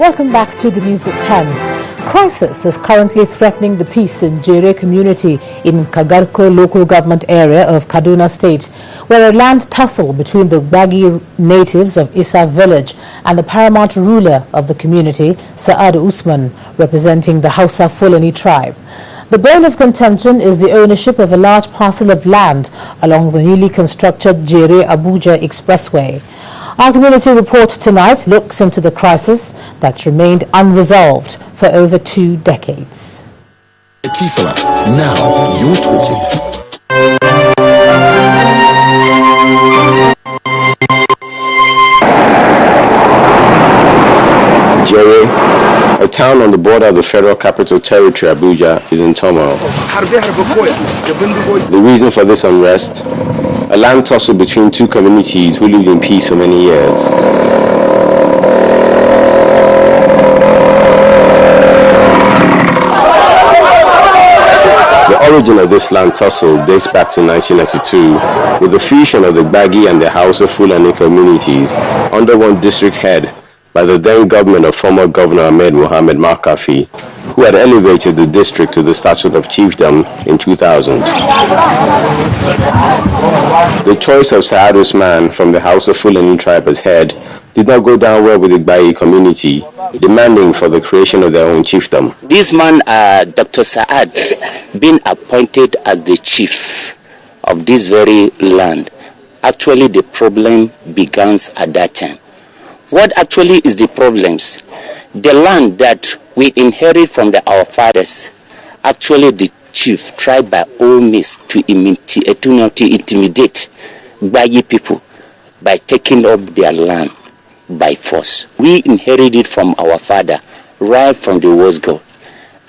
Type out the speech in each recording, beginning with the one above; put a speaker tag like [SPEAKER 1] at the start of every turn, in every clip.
[SPEAKER 1] Welcome back to the news at 10. Crisis is currently threatening the peace in Jere community in Kagarko local government area of Kaduna state, where a land tussle between the Gbagi natives of Issa village and the paramount ruler of the community, Saad Usman, representing the Hausa Fulani tribe. The bone of contention is the ownership of a large parcel of land along the newly constructed Jere-Abuja Expressway. Our community report tonight looks into the crisis that's remained unresolved for over 2 decades.
[SPEAKER 2] Now you're talking.
[SPEAKER 3] Jere, a town on the border of the Federal Capital Territory, Abuja, is in turmoil. The reason for this unrest? A land tussle between 2 communities who lived in peace for many years. The origin of this land tussle dates back to 1992, with the fusion of the Gbagi and the Hausa Fulani communities under one district head by the then government of former Governor Ahmed Mohamed Makafi, who had elevated the district to the status of chiefdom in 2000. The choice of Saad Usman from the Hausa Fulani tribe as head did not go down well with the Gbagi community, demanding for the creation of their own chiefdom.
[SPEAKER 4] This man, Dr. Saad, being appointed as the chief of this very land, actually the problem begins at that time. What actually is the problems? The land that we inherit from our fathers, actually the chief tried by all means to intimidate Gbagi people by taking up their land by force. We inherited from our father right from the wars go.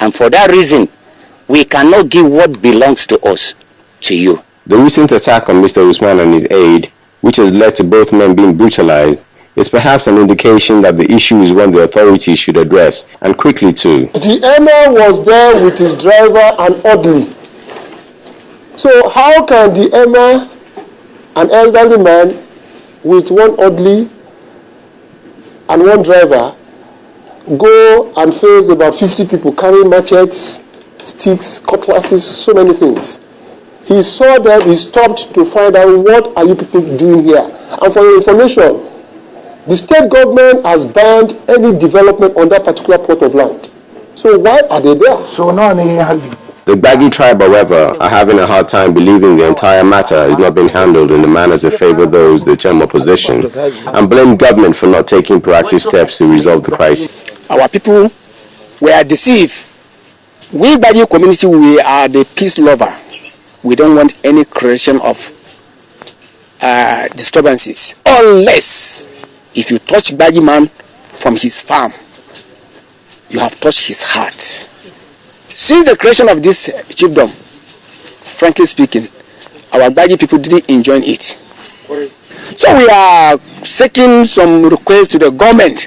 [SPEAKER 4] And for that reason, we cannot give what belongs to us to you.
[SPEAKER 3] The recent attack on Mr. Usman and his aide, which has led to both men being brutalized, is perhaps an indication that the issue is one the authorities should address, and quickly too.
[SPEAKER 5] The emir was there with his driver and orderly. So how can the emir, an elderly man with one orderly and one driver, go and face about 50 people carrying machetes, sticks, cutlasses, so many things? He saw them, he stopped to find out what are you people doing here. And for your information, the state government has banned any development on that particular plot of land. So why are they there?
[SPEAKER 3] The Gbagi tribe, however, are having a hard time believing the entire matter is not being handled in a manner to favor those they term opposition, and blame government for not taking proactive steps to resolve the crisis.
[SPEAKER 6] Our people were deceived. We Gbagi community, we are the peace lover. We don't want any creation of disturbances, unless if you touch Gbagi man from his farm, you have touched his heart. Since the creation of this chiefdom, frankly speaking, our Gbagi people didn't enjoy it. So we are seeking some requests to the government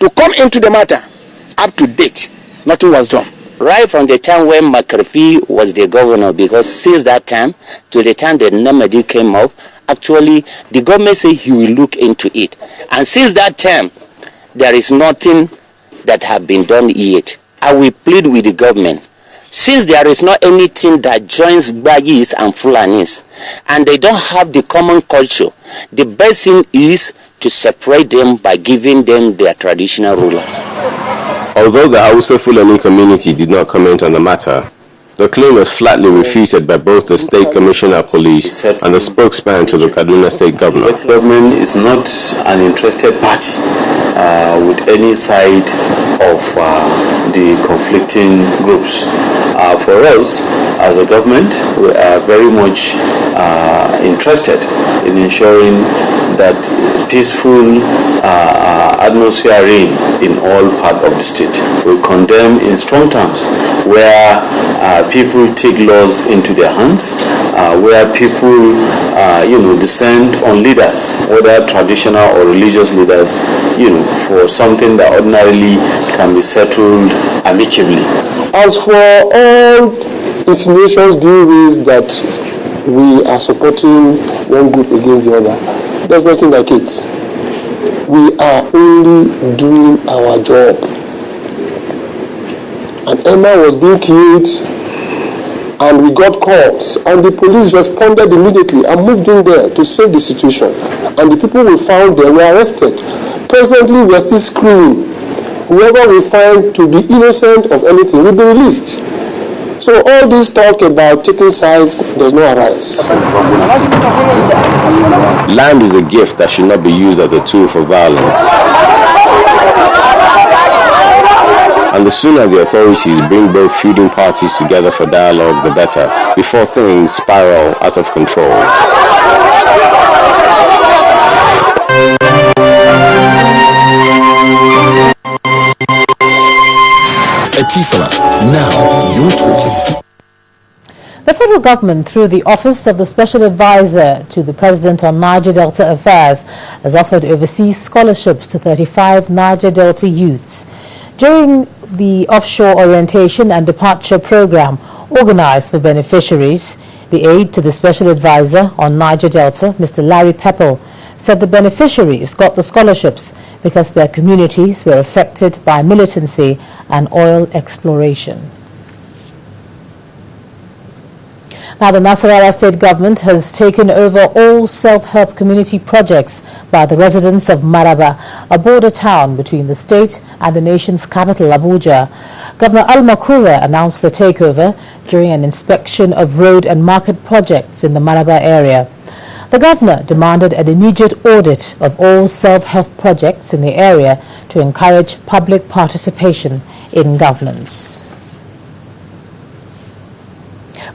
[SPEAKER 6] to come into the matter. Up to date, nothing was done.
[SPEAKER 4] Right from the time when Makarfi was the governor, because since that time to the time that Namadi came up, actually the government said he will look into it. And since that time, there is nothing that have been done yet. I will plead with the government. Since there is not anything that joins Gbagis and Fulanis, and they don't have the common culture, the best thing is to separate them by giving them their traditional rulers.
[SPEAKER 3] Although the Hausa Fulani community did not comment on the matter, the claim was flatly refuted by both the State Commissioner of Police and the spokesman to the Kaduna State Governor.
[SPEAKER 7] The government is not an interested party with any side of the conflicting groups. For us, as a government, we are very much interested in ensuring that peaceful atmosphere reign in all parts of the state. We condemn in strong terms where people take laws into their hands, where people descend on leaders, whether traditional or religious leaders, for something that ordinarily can be settled amicably.
[SPEAKER 5] As for all insinuations being raised that we are supporting one group against the other, there's nothing like it. we are only doing our job. And Emma was being killed, and we got calls, and the police responded immediately and moved in there to save the situation. And the people we found there were arrested. Presently, we are still screening. Whoever we find to be innocent of anything will be released. So all this talk about taking sides does not arise.
[SPEAKER 3] Land is a gift that should not be used as a tool for violence. And the sooner the authorities bring both feuding parties together for dialogue, the better, before things spiral out of control.
[SPEAKER 2] Now you're talking.
[SPEAKER 1] The federal government, through the Office of the Special Advisor to the President on Niger Delta Affairs, has offered overseas scholarships to 35 Niger Delta youths. During the offshore orientation and departure program organized for beneficiaries, the aide to the Special Advisor on Niger Delta, Mr. Larry Peppel, said the beneficiaries got the scholarships because their communities were affected by militancy and oil exploration. Now, the Nasarawa state government has taken over all self-help community projects by the residents of Maraba, a border town between the state and the nation's capital, Abuja. Governor Al-Makura announced the takeover during an inspection of road and market projects in the Maraba area. The governor demanded an immediate audit of all self-help projects in the area to encourage public participation in governance.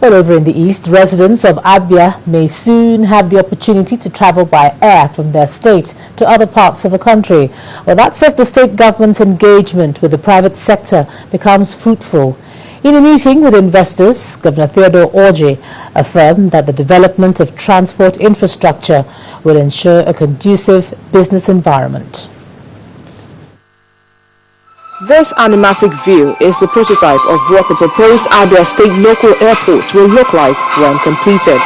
[SPEAKER 1] Well, over in the east, residents of Abia may soon have the opportunity to travel by air from their state to other parts of the country. Well, that's if the state government's engagement with the private sector becomes fruitful. In a meeting with investors, Governor Theodore Orji affirmed that the development of transport infrastructure will ensure a conducive business environment.
[SPEAKER 8] This animatic view is the prototype of what the proposed Abia State Local Airport will look like when completed.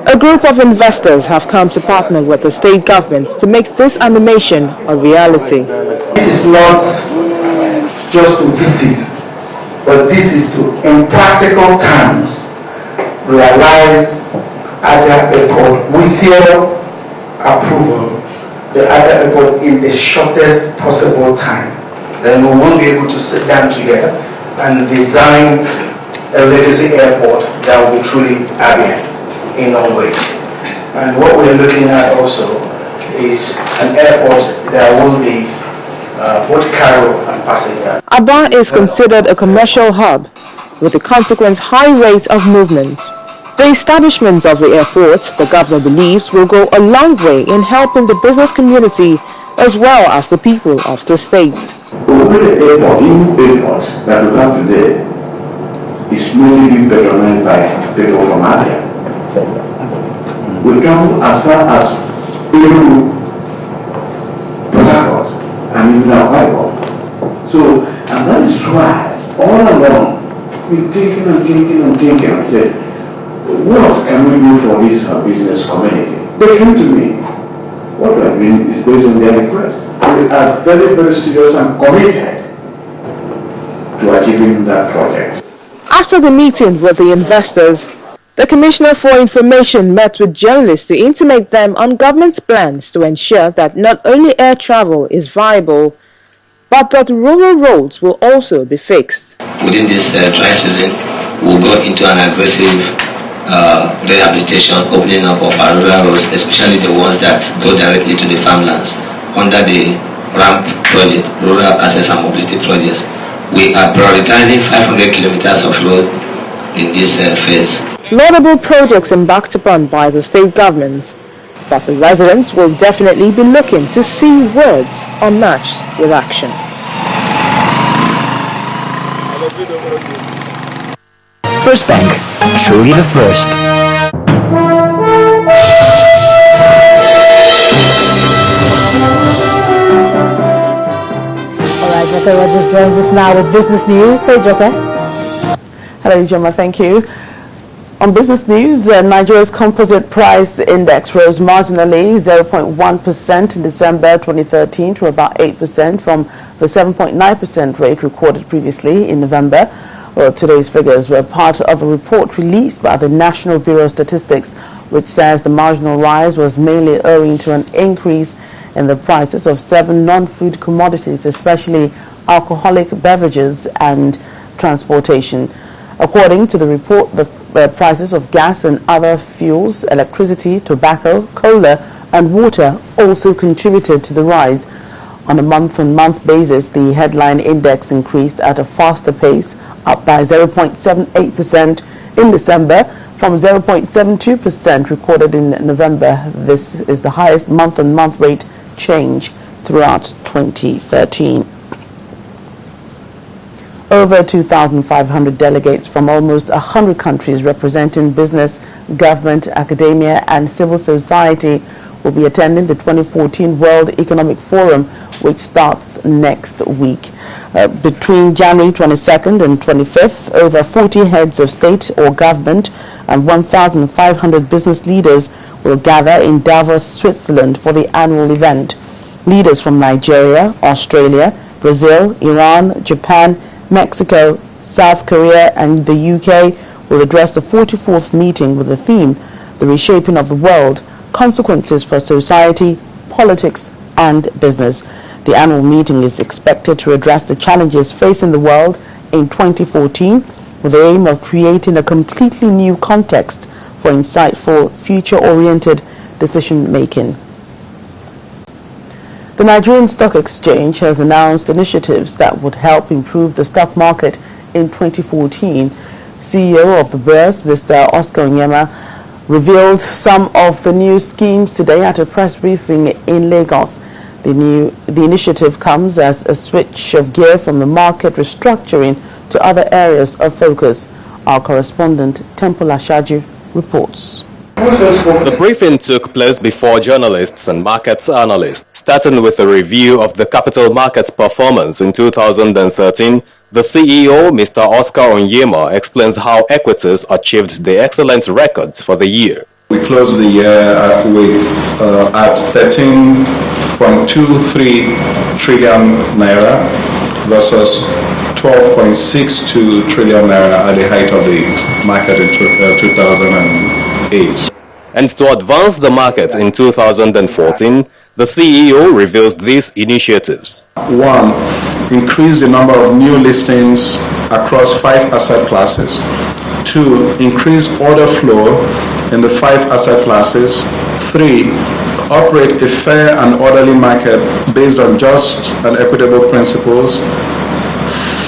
[SPEAKER 8] A group of investors have come to partner with the state government to make this animation a reality.
[SPEAKER 9] This is not just to visit, but this is to, in practical terms, realize Abia Airport with your approval, the Abia Airport in the shortest possible time. Then we will be able to sit down together and design a legacy airport that will be truly Abia in all ways. And what we're looking at also is an airport that will be both cargo and passenger.
[SPEAKER 8] Abia is considered a commercial hub with a consequent high rate of movement. The establishment of the airport, the governor believes, will go a long way in helping the business community as well as the people of the state.
[SPEAKER 9] The airport that we have today is mainly being patronized by people from Abia. We travel as far as even Port Harcourt and even Akwa. So, and that is why all along we're thinking and said, what can we do for this business community? They came to me. What we are doing is based on their request. We are very, very serious and committed to achieving that project.
[SPEAKER 8] After the meeting with the investors, the Commissioner for Information met with journalists to intimate them on government's plans to ensure that not only air travel is viable, but that rural roads will also be fixed.
[SPEAKER 10] Within this dry season, we'll go into an aggressive rehabilitation, opening up of our rural roads, especially the ones that go directly to the farmlands under the RAMP project, Rural Access and Mobility Projects. We are prioritizing 500 kilometers of road in this phase.
[SPEAKER 8] Laudable projects embarked upon by the state government, but the residents will definitely be looking to see words unmatched with action.
[SPEAKER 11] First Bank, truly the first.
[SPEAKER 1] Alright, Joker Rogers joins us now with business news. Hey, Joker.
[SPEAKER 12] Hello, Gemma, thank you. On business news, Nigeria's composite price index rose marginally 0.1% in December 2013 to about 8% from the 7.9% rate recorded previously in November. Well, today's figures were part of a report released by the National Bureau of Statistics, which says the marginal rise was mainly owing to an increase in the prices of 7 non-food commodities, especially alcoholic beverages and transportation. According to the report, the prices of gas and other fuels, electricity, tobacco, cola and water also contributed to the rise. On a month-on-month basis, the headline index increased at a faster pace, up by 0.78% in December from 0.72% recorded in November. This is the highest month-on-month rate change throughout 2013. Over 2,500 delegates from almost 100 countries representing business, government, academia and civil society will be attending the 2014 World Economic Forum, which starts next week. Between January 22nd and 25th, over 40 heads of state or government and 1,500 business leaders will gather in Davos, Switzerland for the annual event. Leaders from Nigeria, Australia, Brazil, Iran, Japan, Mexico, South Korea and the UK will address the 44th meeting with the theme, The Reshaping of the World, Consequences for Society, Politics and Business. The annual meeting is expected to address the challenges facing the world in 2014 with the aim of creating a completely new context for insightful, future-oriented decision-making. The Nigerian Stock Exchange has announced initiatives that would help improve the stock market in 2014. CEO of the Bourse, Mr. Oscar Onyema, revealed some of the new schemes today at a press briefing in Lagos. The initiative comes as a switch of gear from the market restructuring to other areas of focus. Our correspondent, Temple Ashaju, reports.
[SPEAKER 13] The briefing took place before journalists and markets analysts. Starting with a review of the capital markets performance in 2013, the CEO, Mr. Oscar Onyema, explains how equities achieved the excellent records for the year.
[SPEAKER 14] We closed the year at 13.23 trillion naira versus 12.62 trillion naira at the height of the market in 2008.
[SPEAKER 13] And to advance the market in 2014, the CEO reveals these initiatives.
[SPEAKER 14] 1. Increase the number of new listings across 5 asset classes. 2. Increase order flow in the 5 asset classes. 3. Operate a fair and orderly market based on just and equitable principles.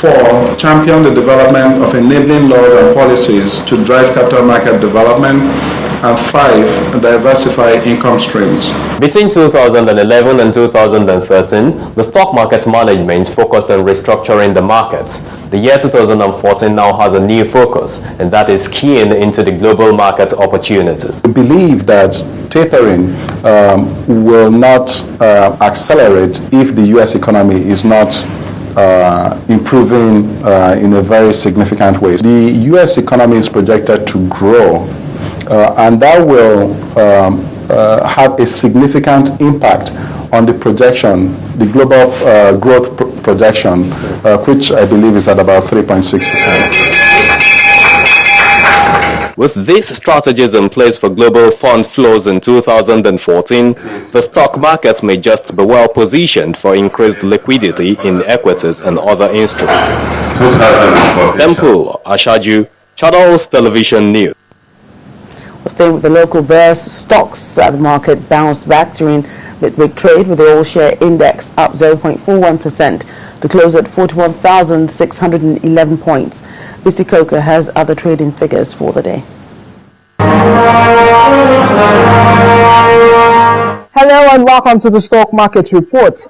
[SPEAKER 14] 4. Champion the development of enabling laws and policies to drive capital market development. And 5. Diversify income streams.
[SPEAKER 13] Between 2011 and 2013, the stock market management focused on restructuring the markets. The year 2014 now has a new focus, and that is keying into the global market opportunities.
[SPEAKER 14] We believe that tapering will not accelerate if the U.S. economy is not improving in a very significant way. The U.S. economy is projected to grow, and that will have a significant impact on the projection, the global growth projection, which I believe is at about 3.6%.
[SPEAKER 13] With these strategies in place for global fund flows in 2014, the stock market may just be well positioned for increased liquidity in equities and other instruments. Temple Ashaju, Channels Television News.
[SPEAKER 12] Staying with the local bears, stocks at the market bounced back during midweek trade with the all-share index up 0.41% to close at 41,611 points. Bisi Coker has other trading figures for the day.
[SPEAKER 8] Hello and welcome to the Stock Market Report.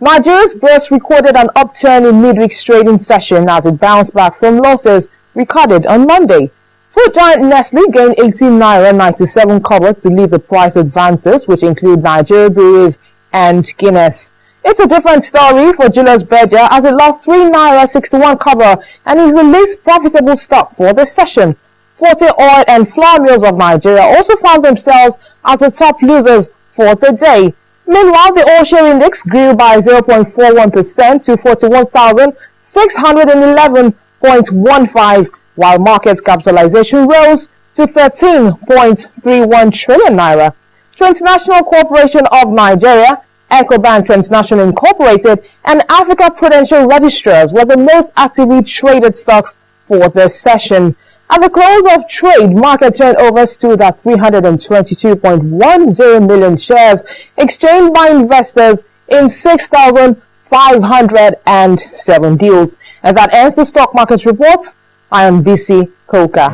[SPEAKER 8] Nigeria's Bourse recorded an upturn in midweek's trading session as it bounced back from losses recorded on Monday. Food giant Nestle gained 18 naira 97 kobo to lead the price advances, which include Nigeria Breweries and Guinness. It's a different story for Julius Berger as it lost 3 naira 61 kobo and is the least profitable stock for the session. Forte Oil and Flour Mills of Nigeria also found themselves as the top losers for the day. Meanwhile, the oil share index grew by 0.41% to 41,611.15, while market capitalization rose to 13.31 trillion naira. Transnational Corporation of Nigeria, Ecobank Transnational Incorporated, and Africa Prudential Registrars were the most actively traded stocks for this session. At the close of trade, market turnover stood at 322.10 million shares exchanged by investors in 6,507 deals. And that ends the stock market reports. I am BC Koka.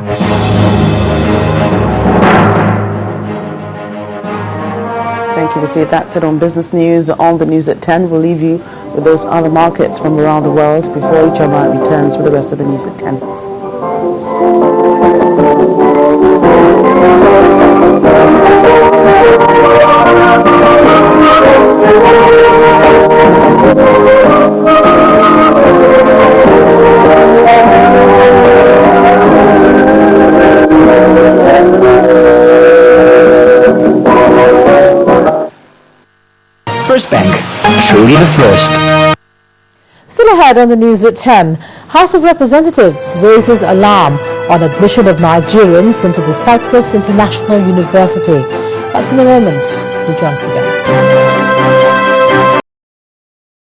[SPEAKER 12] Thank you, Visi. That's it on Business News. On the news at 10, we'll leave you with those other markets from around the world before HMI returns with the rest of the news at 10.
[SPEAKER 11] First Bank, truly the first.
[SPEAKER 1] Still ahead on the news at 10, House of Representatives raises alarm on admission of Nigerians into the Cyprus International University. That's in a moment. Do join us again.